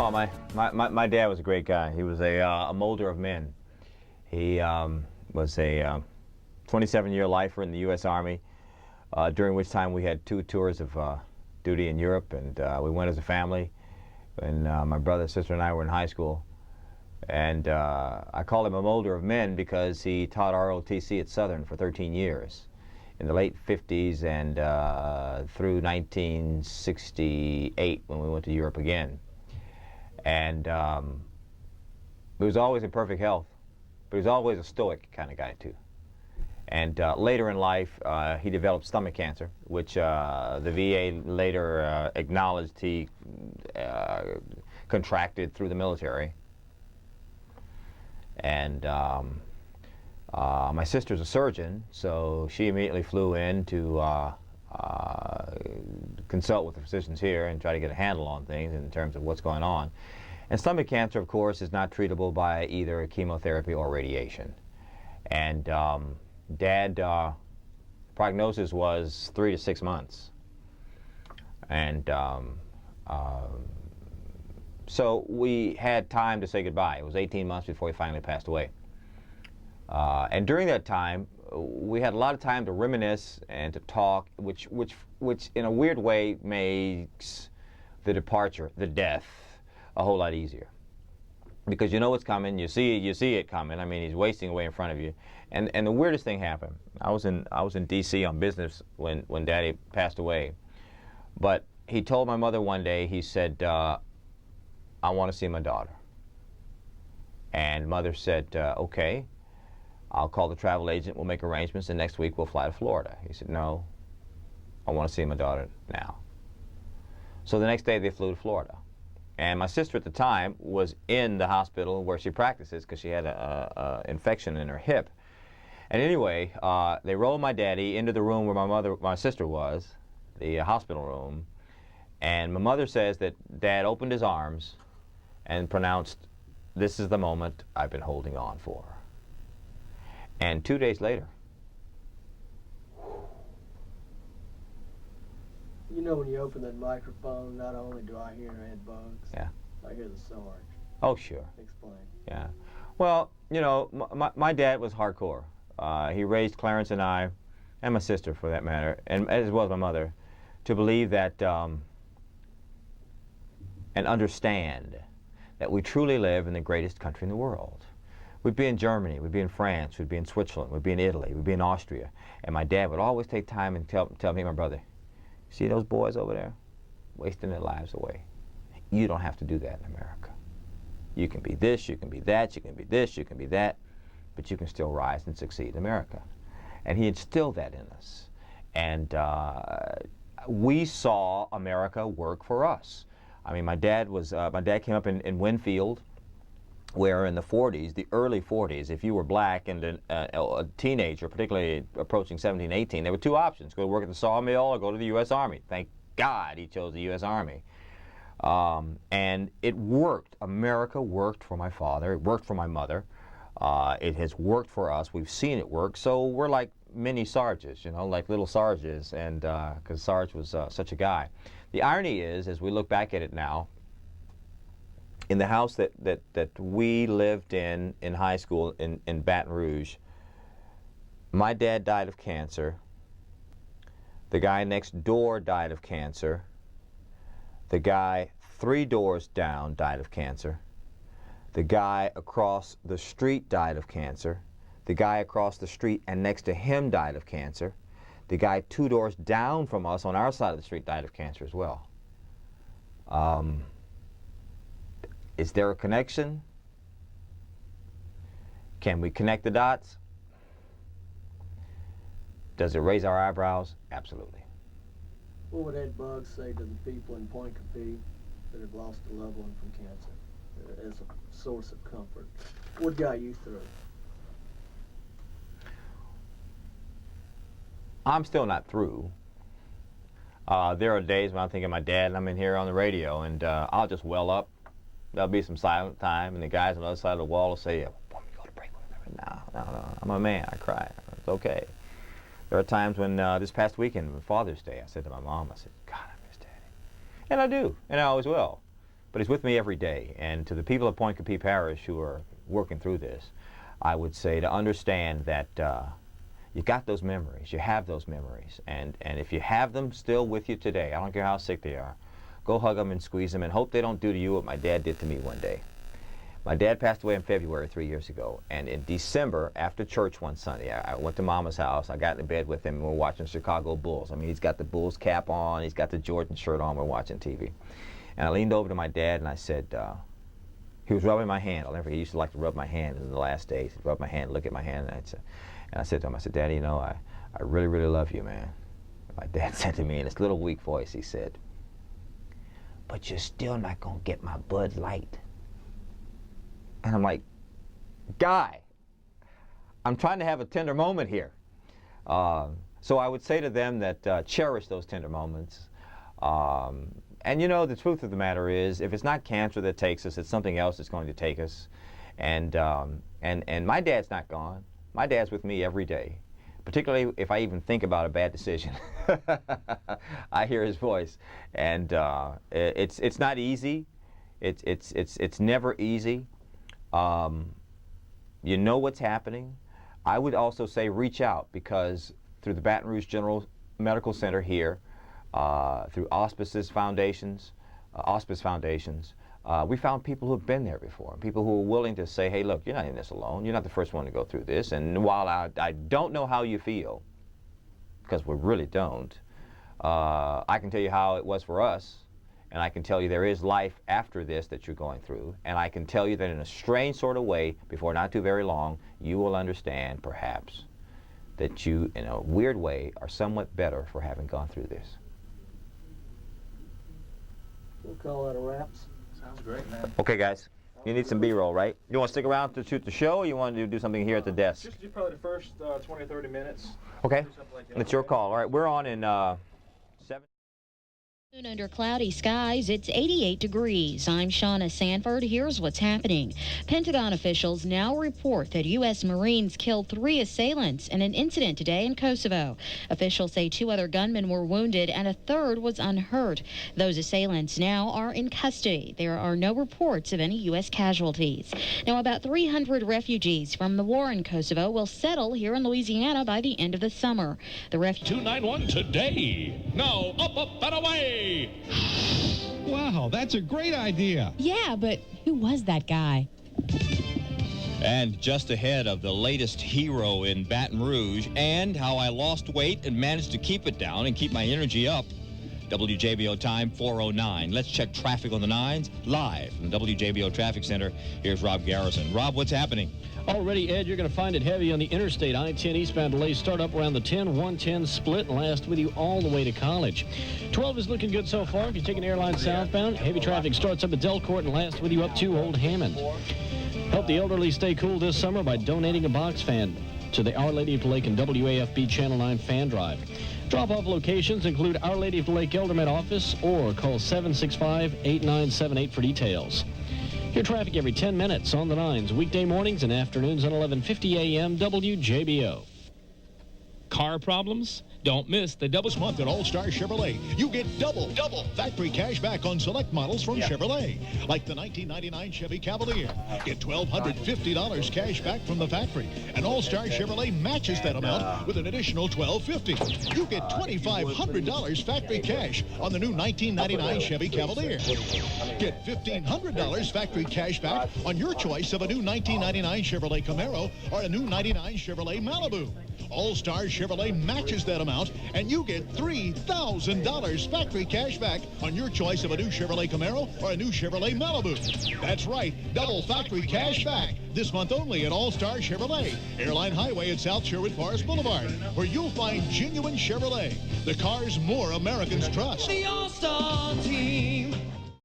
Oh, my dad was a great guy. He was a molder of men. He was a 27-year lifer in the U.S. Army, during which time we had 2 tours of duty in Europe, and we went as a family when my brother, sister, and I were in high school. And I call him a molder of men because he taught ROTC at Southern for 13 years in the late 50s and through 1968 when we went to Europe again. And he was always in perfect health, but he was always a stoic kind of guy too. And later in life, he developed stomach cancer, which the VA later acknowledged he contracted through the military. And my sister's a surgeon, so she immediately flew in to consult with the physicians here and try to get a handle on things in terms of what's going on. And stomach cancer, of course, is not treatable by either chemotherapy or radiation. And Dad, prognosis was 3 to 6 months. And so we had time to say goodbye. It was 18 months before he finally passed away. And during that time, we had a lot of time to reminisce and to talk, which in a weird way makes the departure, the death, a whole lot easier. Because you know what's coming, you see it coming. I mean, he's wasting away in front of you. And the weirdest thing happened. I was in D.C. on business when Daddy passed away. But he told my mother one day, he said, I want to see my daughter. And Mother said, okay. I'll call the travel agent, we'll make arrangements, and next week we'll fly to Florida. He said, no, I want to see my daughter now. So the next day they flew to Florida. And my sister at the time was in the hospital where she practices because she had an infection in her hip. And anyway, they rolled my daddy into the room where my sister was, the hospital room, and my mother says that Dad opened his arms and pronounced, "This is the moment I've been holding on for." And 2 days later. You know, when you open that microphone, not only do I hear head bugs, yeah, I hear the Sarge. Oh, sure. Explain. Yeah. Well, you know, my dad was hardcore. He raised Clarence and I, and my sister for that matter, and as well as my mother, to believe that and understand that we truly live in the greatest country in the world. We'd be in Germany, we'd be in France, we'd be in Switzerland, we'd be in Italy, we'd be in Austria. And my dad would always take time and tell me and my brother, see those boys over there wasting their lives away? You don't have to do that in America. You can be this, you can be that, you can be this, you can be that, but you can still rise and succeed in America. And he instilled that in us. And we saw America work for us. I mean, my dad came up in Winfield, where in the 40s, the early 40s, if you were black and a teenager, particularly approaching 17, 18, there were 2 options: go to work at the sawmill or go to the U.S. Army. Thank God he chose the U.S. Army. And it worked. America worked for my father. It worked for my mother. It has worked for us. We've seen it work. So we're like mini Sarges, you know, like little Sarges, and because Sarge was such a guy. The irony is, as we look back at it now, in the house that we lived in high school in Baton Rouge, my dad died of cancer. The guy next door died of cancer. The guy 3 doors down died of cancer. The guy across the street died of cancer. The guy across the street and next to him died of cancer. The guy 2 doors down from us on our side of the street died of cancer as well. Is there a connection? Can we connect the dots? Does it raise our eyebrows? Absolutely. What would Ed Buggs say to the people in Point Capee that have lost a loved one from cancer as a source of comfort? What got you through? I'm still not through. There are days when I'm thinking of my dad and I'm in here on the radio and I'll just well up. There'll be some silent time and the guys on the other side of the wall will say, "When we go to break, no, I'm a man, I cry, it's okay." There are times when this past weekend, Father's Day, I said to my mom, I said, "God, I miss Daddy." And I do, and I always will. but he's with me every day. And to the people of Point Coupee Parish who are working through this, I would say to understand that you got those memories, you have those memories, and if you have them still with you today, I don't care how sick they are, go hug them and squeeze them and hope they don't do to you what my dad did to me one day. My dad passed away in February 3 years ago, and in December, after church one Sunday, I went to Mama's house, I got in bed with him, and we're watching Chicago Bulls. I mean, he's got the Bulls cap on, he's got the Jordan shirt on, we're watching TV. And I leaned over to my dad and I said, he was rubbing my hand. I'll never forget, he used to like to rub my hand in the last days. He'd rub my hand, look at my hand, and I said to him, I said, Daddy, you know, I really, really love you, man. My dad said to me in his little weak voice, he said, but you're still not gonna get my Bud Light. And I'm like, Guy, I'm trying to have a tender moment here. So I would say to them that cherish those tender moments. And you know, the truth of the matter is, if it's not cancer that takes us, it's something else that's going to take us. And my dad's not gone. My dad's with me every day, particularly if I even think about a bad decision. I hear his voice, and it's not easy. It's never easy. You know what's happening. I would also say reach out, because through the Baton Rouge General Medical Center here, through hospice foundations, we found people who have been there before, people who are willing to say, hey, look, you're not in this alone. You're not the first one to go through this. And while I don't know how you feel, because we really don't, I can tell you how it was for us, and I can tell you there is life after this that you're going through, and I can tell you that in a strange sort of way, before not too very long, you will understand, perhaps, that you, in a weird way, are somewhat better for having gone through this. We'll call that a wrap. Sounds great, man. Okay, guys, you need some B-roll, right? You want to stick around to shoot the show, or you want to do something here at the desk? Just do probably the first 20 or 30 minutes. Okay, Like it's your call. All right, we're on in 7. Under cloudy skies, it's 88 degrees. I'm Shauna Sanford. Here's what's happening. Pentagon officials now report that U.S. Marines killed 3 assailants in an incident today in Kosovo. Officials say 2 other gunmen were wounded and a 3rd was unhurt. Those assailants now are in custody. There are no reports of any U.S. casualties. Now, about 300 refugees from the war in Kosovo will settle here in Louisiana by the end of the summer. The 291 today. Now up, up, and away. Wow, that's a great idea. Yeah, but who was that guy? And just ahead of the latest hero in Baton Rouge and how I lost weight and managed to keep it down and keep my energy up. WJBO time 4:09. Let's check traffic on the 9s live from the WJBO Traffic Center. Here's Rob Garrison. Rob, what's happening? Already, Ed, you're going to find it heavy on the interstate. I-10 eastbound delays start up around the 10-110 split and last with you all the way to College. 12 is looking good so far. If you're taking airline southbound, heavy traffic starts up at Delcourt and lasts with you up to Old Hammond. Help the elderly stay cool this summer by donating a box fan to the Our Lady of the Lake and WAFB Channel 9 fan drive. Drop-off locations include Our Lady of the Lake Elderman office or call 765-8978 for details. Your traffic every 10 minutes on the 9s, weekday mornings and afternoons at 11:50 a.m. WJBO. Car problems? Don't miss the double This month at All-Star Chevrolet, you get double factory cash back on select models from Chevrolet. Like the 1999 Chevy Cavalier. Get $1,250 cash back from the factory. And All-Star Chevrolet matches that amount with an additional $1,250. You get $2,500 factory cash on the new 1999 Chevy Cavalier. Get $1,500 factory cash back on your choice of a new 1999 Chevrolet Camaro or a new 99 Chevrolet Malibu. All-Star Chevrolet matches that amount, and you get $3,000 factory cash back on your choice of a new Chevrolet Camaro or a new Chevrolet Malibu. That's right, double factory cash back. This month only at All-Star Chevrolet, Airline Highway at South Sherwood Forest Boulevard, where you'll find genuine Chevrolet, the cars more Americans trust. The All-Star team.